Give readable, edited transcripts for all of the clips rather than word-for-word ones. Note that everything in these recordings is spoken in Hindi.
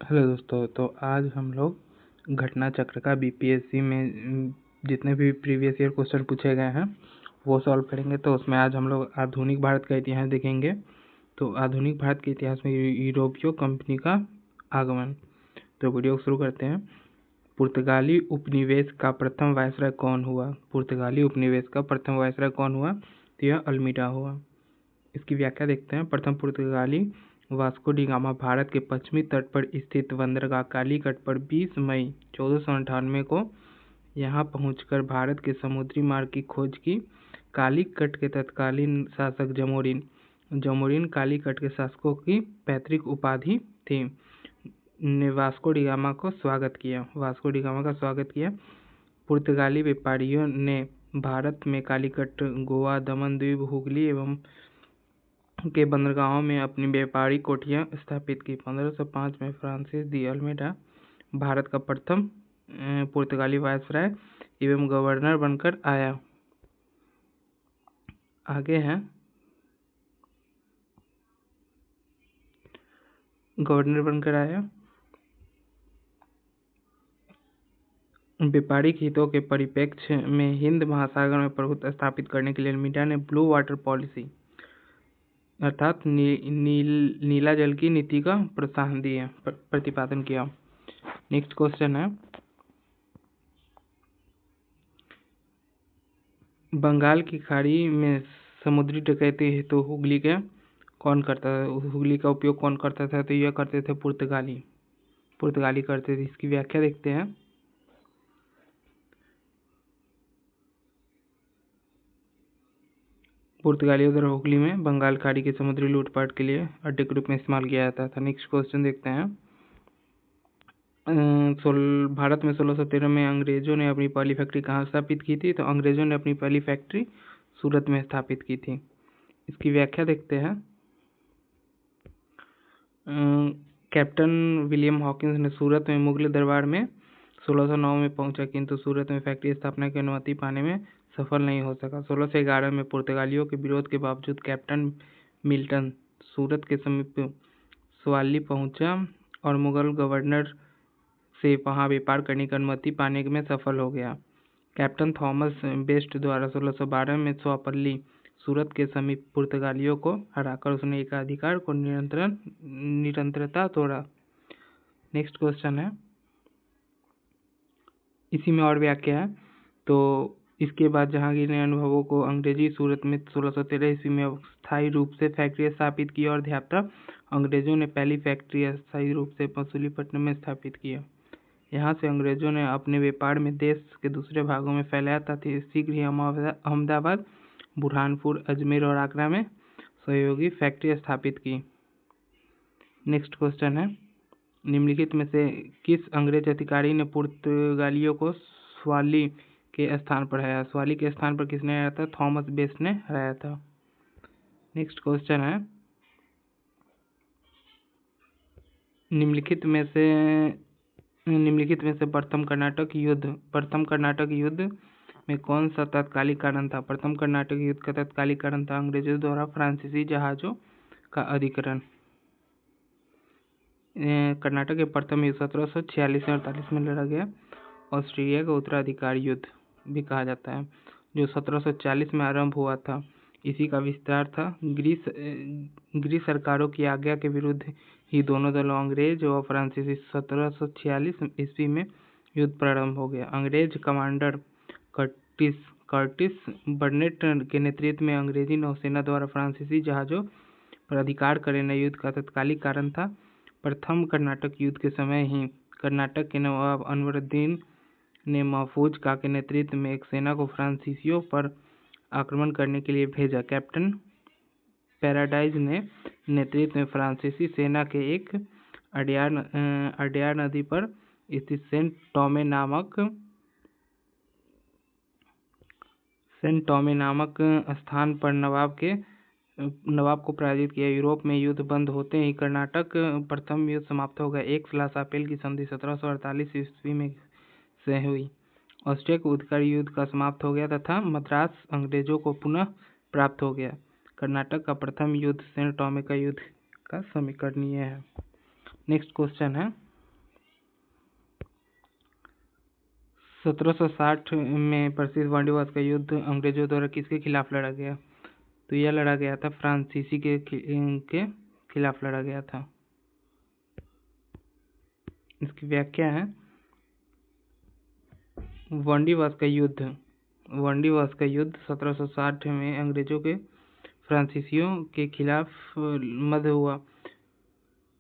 हेलो दोस्तों, तो आज हम लोग घटना चक्र का बीपीएससी में जितने भी प्रीवियस ईयर क्वेश्चन पूछे गए हैं वो सॉल्व करेंगे। तो उसमें आज हम लोग आधुनिक भारत का इतिहास देखेंगे। तो आधुनिक भारत के इतिहास में यूरोपीय कंपनी का आगमन। तो वीडियो शुरू करते हैं। पुर्तगाली उपनिवेश का प्रथम वायसराय कौन हुआ? पुर्तगाली उपनिवेश का प्रथम वायसराय कौन हुआ? तो यह अल्मीडा हुआ। इसकी व्याख्या देखते हैं। प्रथम पुर्तगाली वास्को डी गामा भारत के पश्चिमी तट पर स्थित बंदरगाह कालीकट पर 20 मई 1498 को यहां पहुंचकर भारत के समुद्री मार्ग की खोज की। कालीकट के तत्कालीन शासक जमोरिन कालीकट के शासकों की पैतृक उपाधि थी। ने वास्को डी गामा का स्वागत किया। पुर्तगाली व्यापारियों ने भारत में कालीकट, गोवा, दमन द्वीप, हुगली एवं के बंदरगाहों में अपनी व्यापारिक कोठियां स्थापित की। 1505 में फ्रांसिस दी अल्मेडा भारत का प्रथम पुर्तगाली वायसराय एवं गवर्नर बनकर आया। आगे है गवर्नर बनकर आया। व्यापारिक हितों के परिप्रेक्ष्य में हिंद महासागर में प्रभुत्व स्थापित करने के लिए अल्मीडा ने ब्लू वाटर पॉलिसी अर्थात नीला जल की नीति का प्रोत्साहन दिया, प्रतिपादन किया। नेक्स्ट क्वेश्चन है, बंगाल की खाड़ी में समुद्री डकैती हेतु हुगली का उपयोग कौन करता था? तो यह करते थे पुर्तगाली करते थे। इसकी व्याख्या देखते हैं। पुर्तगालियों द्वारा हुगली में बंगाल खाड़ी के समुद्री लूटपाट के लिए अड्डे के रूप में इस्तेमाल किया जाता था। नेक्स्ट क्वेश्चन देखते हैं। भारत में 1613 में अंग्रेजों ने अपनी पहली फैक्ट्री कहाँ स्थापित की थी? तो अंग्रेजों ने अपनी पहली फैक्ट्री सूरत में स्थापित की थी। इसकी व्याख्या देखते हैं। कैप्टन विलियम हॉकिंस ने सूरत में मुगल दरबार में 1609 में पहुंचा, किंतु सूरत में फैक्ट्री स्थापना की अनुमति पाने में सफल नहीं हो सका। 1611 में पुर्तगालियों के विरोध के बावजूद कैप्टन मिल्टन सूरत के समीप स्वाली पहुंचा और मुगल गवर्नर से वहां व्यापार करने की अनुमति पाने में सफल हो गया। कैप्टन थॉमस बेस्ट द्वारा 1612 में स्वापल्ली सूरत के समीप पुर्तगालियों को हराकर उसने एकाधिकार को निरंतरता तोड़ा। नेक्स्ट क्वेश्चन है, इसी में और व्याख्या है। तो इसके बाद जहांगीर ने अनुभवों को अंग्रेजी सूरत में 1613 ईस्वी में स्थायी रूप से फैक्ट्री स्थापित की और अध्यापक अंग्रेजों ने पहली फैक्ट्री स्थायी रूप से मसूलीपट्टनम में स्थापित किया। यहाँ से अंग्रेजों ने अपने व्यापार में देश के दूसरे भागों में फैलाया तथा शीघ्र ही अहमदाबाद, बुरहानपुर, अजमेर और आगरा में सहयोगी फैक्ट्री स्थापित की। नेक्स्ट क्वेश्चन है, निम्नलिखित में से किस अंग्रेज अधिकारी ने पुर्तगालियों को स्वाली के स्थान पर हराया? स्वाली के स्थान पर किसने हराया था? थॉमस बेस्ट ने हराया था। नेक्स्ट क्वेश्चन है, निम्नलिखित में से प्रथम कर्नाटक युद्ध में कौन सा तत्कालिक कारण था? प्रथम कर्नाटक युद्ध का तत्कालिक कारण था अंग्रेजों द्वारा फ्रांसीसी जहाजों का अधिग्रहण। कर्नाटक के प्रथम युद्ध 1746 में 48 में लड़ा गया। ऑस्ट्रेलिया का उत्तराधिकार युद्ध भी कहा जाता है, जो 1740 में आरंभ हुआ था। इसी का विस्तार था। ग्रीस सरकारों की आज्ञा के विरुद्ध ही दोनों दलों अंग्रेज और फ्रांसीसी 1746 ईस्वी में युद्ध प्रारंभ हो गया। अंग्रेज कमांडर कर्टिस बर्नेट के नेतृत्व में अंग्रेजी नौसेना द्वारा फ्रांसीसी जहाजों पर अधिकार करना युद्ध का तत्कालिक कारण था। प्रथम कर्नाटक युद्ध के समय ही कर्नाटक के नवाब अनवरुद्दीन ने महफूज खां के नेतृत्व में एक सेना को फ्रांसीसियों पर आक्रमण करने के लिए भेजा। कैप्टन पैराडाइज ने नेतृत्व में फ्रांसीसी सेना के एक अड्यार नदी पर स्थित सेंट टोमे नामक स्थान पर नवाब को पराजित किया। यूरोप में युद्ध बंद होते ही कर्नाटक प्रथम युद्ध समाप्त हो गया। एक लासापेल की संधि 1748 ईस्वी में से हुई। ऑस्ट्रिया के उत्तर युद्ध का समाप्त हो गया तथा मद्रास अंग्रेजों को पुनः प्राप्त हो गया। कर्नाटक का प्रथम युद्ध सेंट टोमे का युद्ध का समीकरणीय है। नेक्स्ट क्वेश्चन है, 1760 में प्रसिद्ध वांडीवास का युद्ध अंग्रेजों द्वारा किसके खिलाफ लड़ा गया? तो यह लड़ा गया था फ्रांसीसी के खिलाफ लड़ा गया था। इसकी व्याख्या है वांडीवास का युद्ध 1760 में अंग्रेजों के फ्रांसीसियों के खिलाफ मध्य हुआ।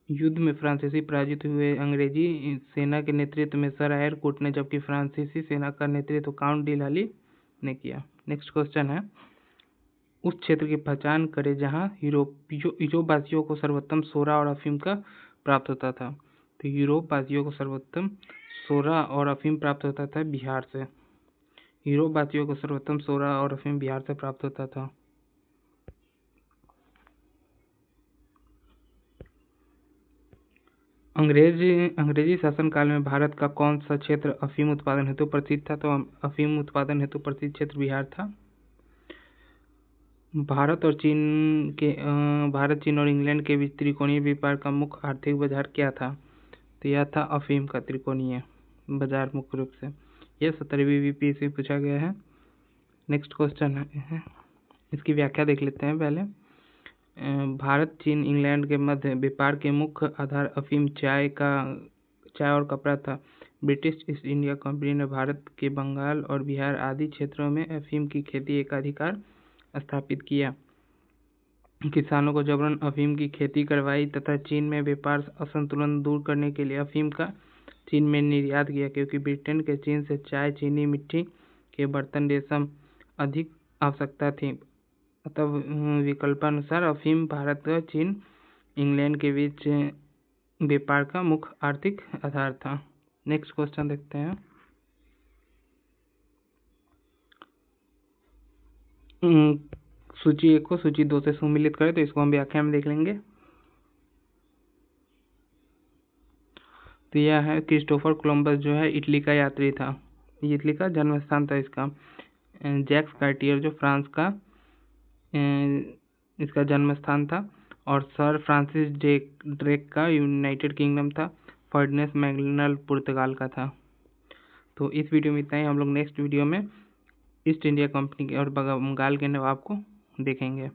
युद्ध में फ्रांसीसी पराजित हुए। अंग्रेजी सेना के नेतृत्व में सर एयरकोट ने, जबकि फ्रांसीसी सेना का नेतृत्व काउंट डी लाली ने किया। नेक्स्ट क्वेश्चन है, उस क्षेत्र की पहचान करें जहां यूरोप वासियों को सर्वोत्तम सोरा और अफीम का प्राप्त होता था। तो यूरोप वासियों को सर्वोत्तम सोरा और अफीम प्राप्त होता था बिहार से। यूरोप वासियों को सर्वोत्तम सोरा और अफीम बिहार से प्राप्त होता था। अंग्रेजी शासनकाल में भारत का कौन सा क्षेत्र अफीम उत्पादन हेतु प्रसिद्ध था? तो अफीम उत्पादन हेतु प्रसिद्ध क्षेत्र बिहार था। भारत, चीन और इंग्लैंड के बीच त्रिकोणीय व्यापार का मुख्य आर्थिक बाजार क्या था? तो यह था अफीम का त्रिकोणीय बाजार मुख्य रूप से। यह 17वीं बीपीएससी पूछा गया है। नेक्स्ट क्वेश्चन है, इसकी व्याख्या देख लेते हैं पहले। भारत, चीन, इंग्लैंड के मध्य व्यापार के मुख्य आधार अफीम, चाय और कपड़ा था। ब्रिटिश ईस्ट इंडिया कंपनी ने भारत के बंगाल और बिहार आदि क्षेत्रों में अफीम की खेती एकाधिकार स्थापित किया। किसानों को जबरन अफीम की खेती करवाई तथा चीन में व्यापार असंतुलन दूर करने के लिए अफीम का चीन में निर्यात किया, क्योंकि ब्रिटेन के चीन से चाय, चीनी, मिट्टी के बर्तन, रेशम अधिक आवश्यकता थी। तब विकल्पानुसार अफीम भारत का चीन, इंग्लैंड के बीच व्यापार का मुख्य आर्थिक आधार था। नेक्स्ट क्वेश्चन देखते हैं। सूची 1 को सूची 2 से सम्मिलित करें, तो इसको हम व्याख्या में देख लेंगे। तो यह है क्रिस्टोफर कोलंबस जो है इटली का यात्री था। इटली का जन्म स्थान था इसका। जैक्स कार्टियर जो फ्रांस का इसका जन्म स्थान था। और सर फ्रांसिस ड्रेक का यूनाइटेड किंगडम था। फर्डिनेंड मैगेलन पुर्तगाल का था। तो इस वीडियो में इतना ही। हम लोग नेक्स्ट वीडियो में ईस्ट इंडिया कंपनी और बंगाल के नवाब को देखेंगे।